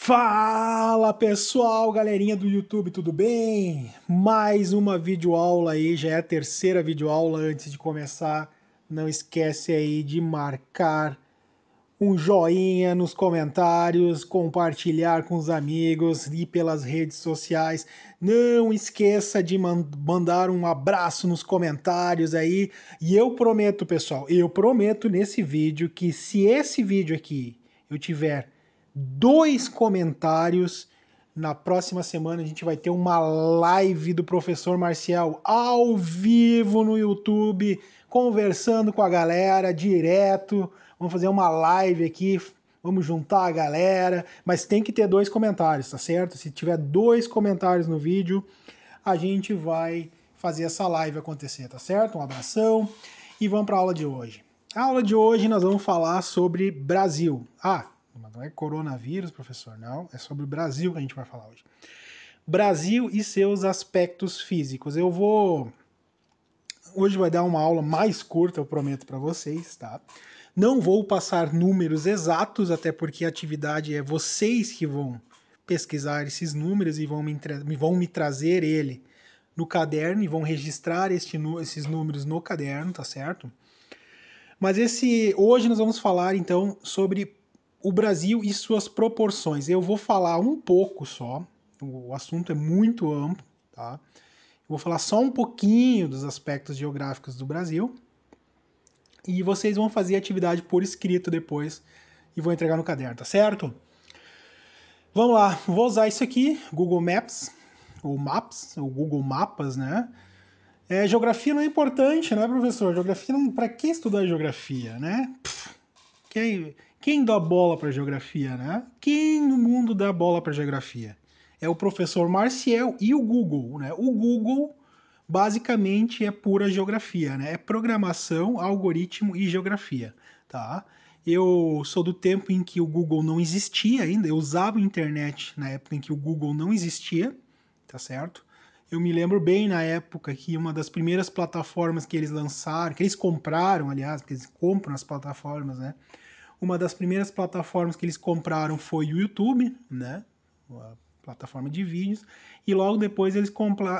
Fala pessoal, galerinha do YouTube, tudo bem? Mais uma videoaula aí, já é a terceira videoaula. Antes de começar, não esquece aí de marcar um joinha nos comentários, compartilhar com os amigos e pelas redes sociais. Não esqueça de mandar um abraço nos comentários aí. E eu prometo, pessoal, eu prometo nesse vídeo que se esse vídeo aqui eu tiver 2 comentários, na próxima semana a gente vai ter uma live do professor Marcial ao vivo no YouTube, conversando com a galera direto. Vamos fazer uma live aqui, vamos juntar a galera, mas tem que ter 2 comentários, tá certo? Se tiver 2 comentários no vídeo, a gente vai fazer essa live acontecer, tá certo? Um abração e vamos para a aula de hoje. A aula de hoje nós vamos falar sobre Brasil. Mas não é coronavírus, professor, não. É sobre o Brasil que a gente vai falar hoje. Brasil e seus aspectos físicos. Hoje vai dar uma aula mais curta, eu prometo para vocês, tá? Não vou passar números exatos, até porque a atividade é vocês que vão pesquisar esses números e vão me trazer ele no caderno e vão registrar esses números no caderno, tá certo? Mas hoje nós vamos falar então sobre o Brasil e suas proporções. Eu vou falar um pouco só, o assunto é muito amplo, tá? Eu vou falar só um pouquinho dos aspectos geográficos do Brasil e vocês vão fazer a atividade por escrito depois e vou entregar no caderno, tá certo? Vamos lá, vou usar isso aqui, Google Maps, ou Maps, ou Google Mapas, né? Geografia não é importante, né, professor? Geografia não. Para que estudar geografia, né? Quem dá bola para geografia, né? Quem no mundo dá bola para geografia? É o professor Marcial e o Google, né? O Google basicamente é pura geografia, né? É programação, algoritmo e geografia, tá? Eu sou do tempo em que o Google não existia ainda, eu usava a internet na época em que o Google não existia, tá certo? Eu me lembro bem na época que uma das primeiras plataformas que eles lançaram, que eles compraram, aliás, porque eles compram as plataformas, né? Uma das primeiras plataformas que eles compraram foi o YouTube, né? A plataforma de vídeos. E logo depois eles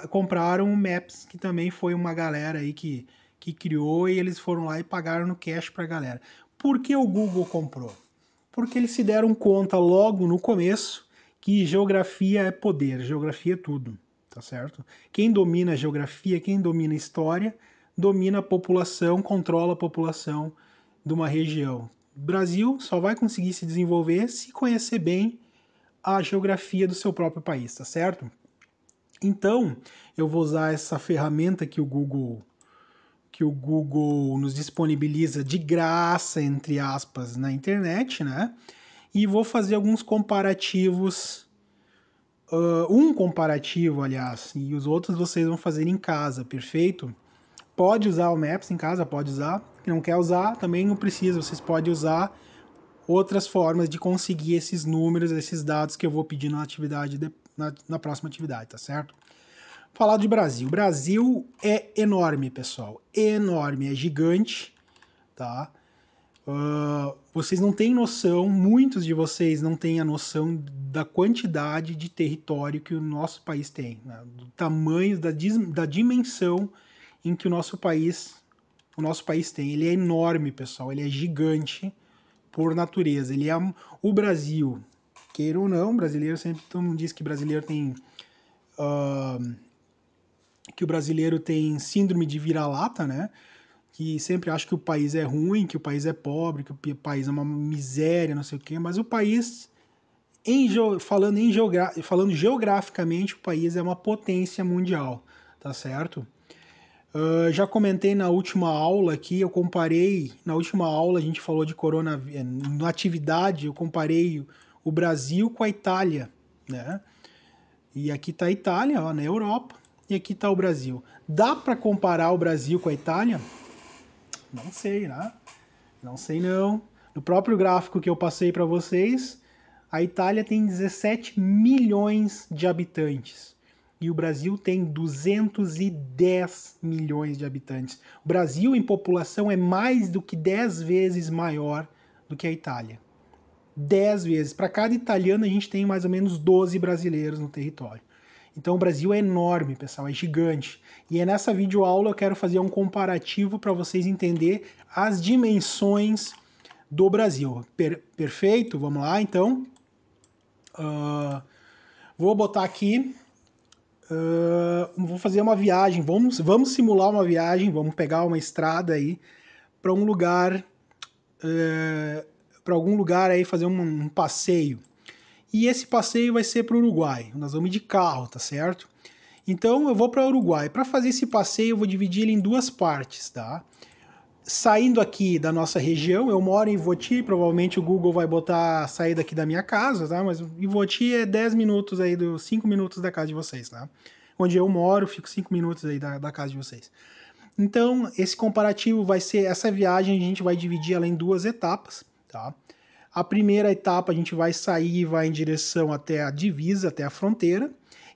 compraram o Maps, que também foi uma galera aí que criou e eles foram lá e pagaram no cash pra galera. Por que o Google comprou? Porque eles se deram conta logo no começo que geografia é poder, geografia é tudo, tá certo? Quem domina a geografia, quem domina a história, domina a população, controla a população de uma região. O Brasil só vai conseguir se desenvolver se conhecer bem a geografia do seu próprio país, tá certo? Então, eu vou usar essa ferramenta que o Google nos disponibiliza de graça, entre aspas, na internet, né? E vou fazer alguns comparativos, um comparativo, aliás, e os outros vocês vão fazer em casa, perfeito? Pode usar o Maps em casa, pode usar. Quem não quer usar, também não precisa, vocês podem usar outras formas de conseguir esses números, esses dados que eu vou pedir na atividade na próxima atividade, tá certo? Falar de Brasil. Brasil é enorme, pessoal. Enorme, é gigante, tá? Vocês não têm noção, muitos de vocês não têm a noção da quantidade de território que o nosso país tem, né? Do tamanho, da dimensão em que o nosso país tem. Ele é enorme, pessoal, ele é gigante por natureza. Ele é o Brasil, queira ou não, brasileiro sempre todo mundo diz que brasileiro tem que o brasileiro tem síndrome de vira-lata, né? Que sempre acha que o país é ruim, que o país é pobre, que o país é uma miséria, não sei o quê, mas o país, falando geograficamente, o país é uma potência mundial, tá certo? Já comentei na última aula aqui, na última aula a gente falou de coronavírus, na atividade eu comparei o Brasil com a Itália, né? E aqui está a Itália, ó, na Europa, e aqui está o Brasil. Dá para comparar o Brasil com a Itália? Não sei, né? Não sei não. No próprio gráfico que eu passei para vocês, a Itália tem 17 milhões de habitantes e o Brasil tem 210 milhões de habitantes. O Brasil, em população, é mais do que 10 vezes maior do que a Itália. 10 vezes. Para cada italiano, a gente tem mais ou menos 12 brasileiros no território. Então o Brasil é enorme, pessoal, é gigante. E nessa videoaula eu quero fazer um comparativo para vocês entenderem as dimensões do Brasil. Perfeito? Vamos lá, então. Vou botar aqui. Vou fazer uma viagem. Vamos simular uma viagem. Vamos pegar uma estrada aí para um lugar. Para algum lugar aí fazer um passeio. E esse passeio vai ser para o Uruguai. Nós vamos ir de carro, tá certo? Então eu vou para o Uruguai. Para fazer esse passeio, eu vou dividir ele em duas partes, tá? Saindo aqui da nossa região, eu moro em Ivoti, provavelmente o Google vai botar sair daqui da minha casa, tá? Mas Ivoti é 10 minutos aí, 5 minutos da casa de vocês, tá? Onde eu moro, fico 5 minutos aí da casa de vocês. Então, esse comparativo vai ser, essa viagem a gente vai dividir ela em duas etapas, tá? A primeira etapa a gente vai sair e vai em direção até a divisa, até a fronteira,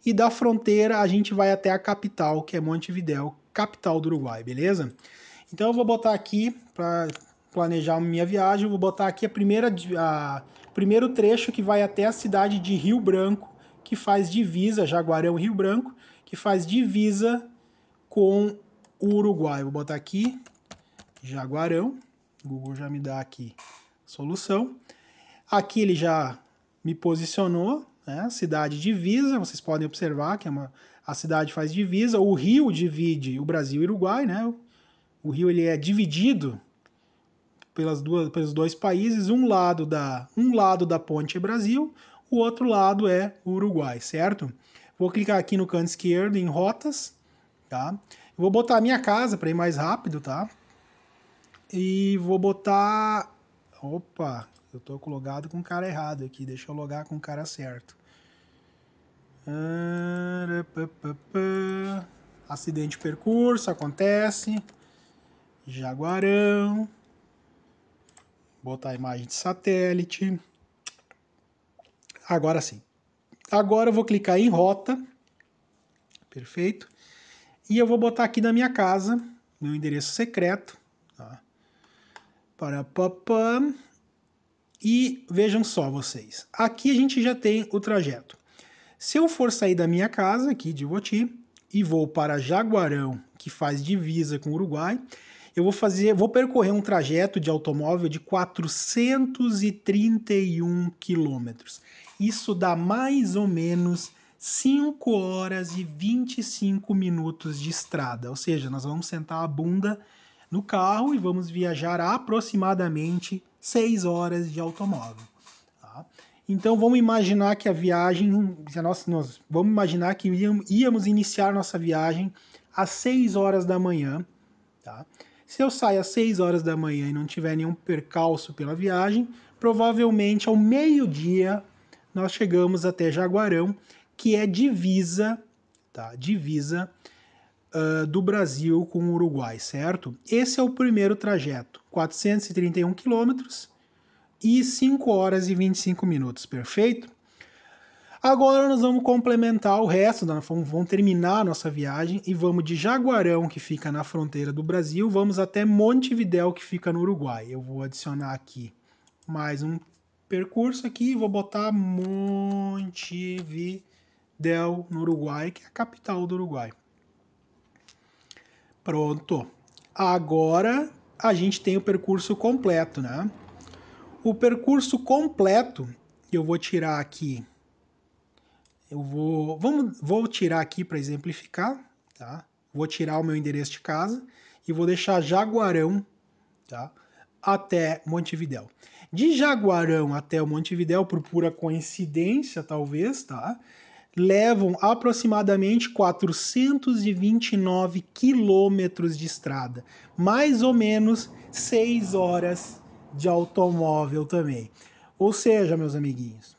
e da fronteira a gente vai até a capital, que é Montevidéu, capital do Uruguai, beleza? Então eu vou botar aqui, para planejar a minha viagem, eu vou botar aqui o primeiro trecho que vai até a cidade de Rio Branco, que faz divisa, Jaguarão Rio Branco, que faz divisa com o Uruguai. Vou botar aqui, Jaguarão, o Google já me dá aqui solução. Aqui ele já me posicionou, né? Cidade divisa, vocês podem observar que a cidade faz divisa. O rio divide o Brasil e o Uruguai, né? O rio ele é dividido pelos dois países. Um lado da ponte é Brasil, o outro lado é o Uruguai, certo? Vou clicar aqui no canto esquerdo em rotas, tá? Vou botar a minha casa para ir mais rápido, tá? E vou botar... Opa, eu tô logado com o cara errado aqui. Deixa eu logar com o cara certo. Acidente de percurso, acontece. Jaguarão. Botar a imagem de satélite. Agora sim. Agora eu vou clicar em rota. Perfeito. E eu vou botar aqui na minha casa, meu endereço secreto. Tá? E vejam só vocês. Aqui a gente já tem o trajeto. Se eu for sair da minha casa aqui de Ivoti e vou para Jaguarão, que faz divisa com o Uruguai, eu vou percorrer um trajeto de automóvel de 431 quilômetros. Isso dá mais ou menos 5 horas e 25 minutos de estrada. Ou seja, nós vamos sentar a bunda no carro e vamos viajar aproximadamente 6 horas de automóvel. Tá? Então vamos imaginar que a viagem, vamos imaginar que íamos iniciar nossa viagem às 6 horas da manhã. Tá? Se eu sair às 6 horas da manhã e não tiver nenhum percalço pela viagem, provavelmente ao meio-dia nós chegamos até Jaguarão, que é divisa, tá? Divisa do Brasil com o Uruguai, certo? Esse é o primeiro trajeto, 431 quilômetros e 5 horas e 25 minutos, perfeito? Agora nós vamos complementar o resto, vamos terminar a nossa viagem e vamos de Jaguarão, que fica na fronteira do Brasil, vamos até Montevidéu, que fica no Uruguai. Eu vou adicionar aqui mais um percurso aqui, vou botar Montevidéu no Uruguai, que é a capital do Uruguai. Pronto. Agora a gente tem o percurso completo, né? O percurso completo, eu vou tirar aqui. Vou tirar aqui para exemplificar, tá? Vou tirar o meu endereço de casa e vou deixar Jaguarão, tá? Até Montevidéu. De Jaguarão até o Montevidéu, por pura coincidência, talvez, tá? Levam aproximadamente 429 quilômetros de estrada. Mais ou menos 6 horas de automóvel também. Ou seja, meus amiguinhos,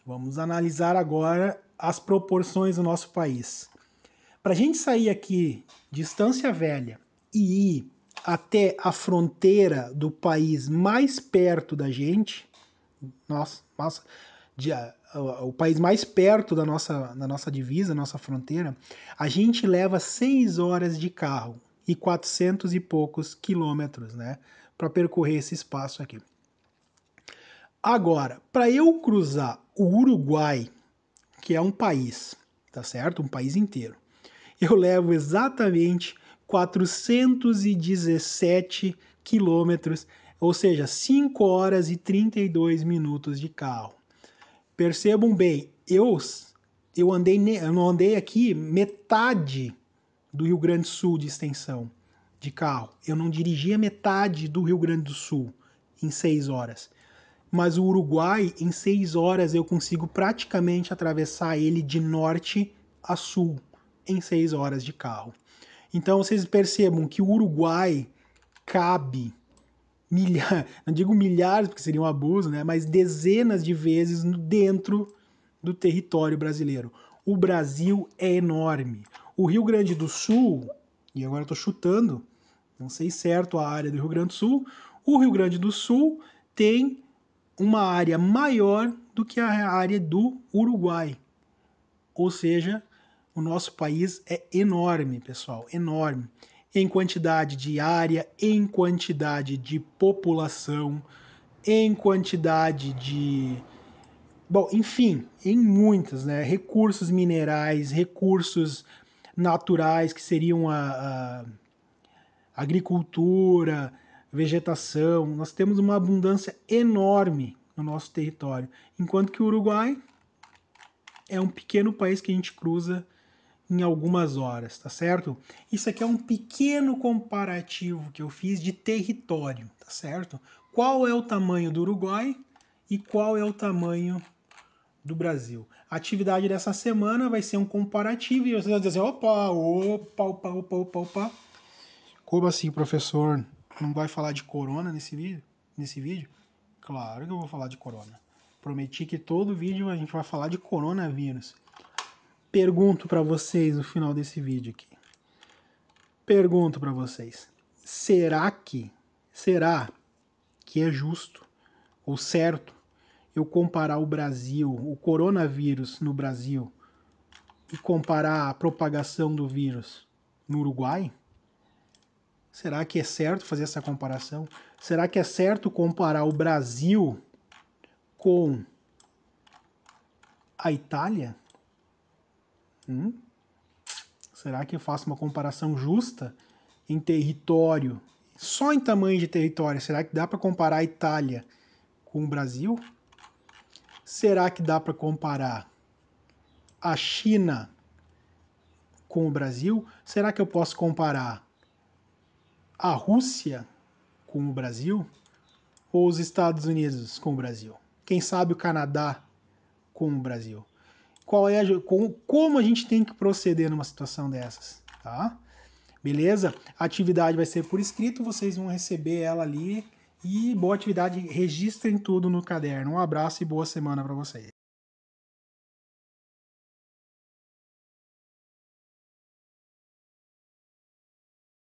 vamos analisar agora as proporções do nosso país. Para a gente sair aqui de Estância Velha e ir até a fronteira do país mais perto da gente, o país mais perto da nossa divisa, nossa fronteira, a gente leva 6 horas de carro e 400 e poucos quilômetros, né, para percorrer esse espaço aqui. Agora, para eu cruzar o Uruguai, que é um país, tá certo? Um país inteiro, eu levo exatamente 417 quilômetros, ou seja, 5 horas e 32 minutos de carro. Percebam bem, eu não andei aqui metade do Rio Grande do Sul de extensão de carro. Eu não dirigi a metade do Rio Grande do Sul em 6 horas. Mas o Uruguai, em 6 horas, eu consigo praticamente atravessar ele de norte a sul em 6 horas de carro. Então vocês percebam que o Uruguai cabe não digo milhares, porque seria um abuso, né? Mas dezenas de vezes dentro do território brasileiro. O Brasil é enorme. O Rio Grande do Sul, e agora eu estou chutando, não sei certo a área do Rio Grande do Sul, o Rio Grande do Sul tem uma área maior do que a área do Uruguai. Ou seja, o nosso país é enorme, pessoal, enorme. Em quantidade de área, em quantidade de população, em quantidade de. Bom, enfim, em muitas, né? Recursos minerais, recursos naturais, que seriam a agricultura, vegetação. Nós temos uma abundância enorme no nosso território. Enquanto que o Uruguai é um pequeno país que a gente cruza em algumas horas, tá certo? Isso aqui é um pequeno comparativo que eu fiz de território, tá certo? Qual é o tamanho do Uruguai e qual é o tamanho do Brasil? A atividade dessa semana vai ser um comparativo e você vai dizer assim, opa. Como assim, professor? Não vai falar de corona nesse vídeo? Claro que eu vou falar de corona. Prometi que todo vídeo a gente vai falar de coronavírus. Pergunto para vocês no final desse vídeo aqui. Pergunto para vocês. Será que é justo ou certo eu comparar o Brasil, o coronavírus no Brasil e comparar a propagação do vírus no Uruguai? Será que é certo fazer essa comparação? Será que é certo comparar o Brasil com a Itália? Será que eu faço uma comparação justa em território, só em tamanho de território? Será que dá para comparar a Itália com o Brasil? Será que dá para comparar a China com o Brasil? Será que eu posso comparar a Rússia com o Brasil? Ou os Estados Unidos com o Brasil? Quem sabe o Canadá com o Brasil? Como a gente tem que proceder numa situação dessas, tá? Beleza? A atividade vai ser por escrito, vocês vão receber ela ali. E boa atividade, registrem tudo no caderno. Um abraço e boa semana para vocês.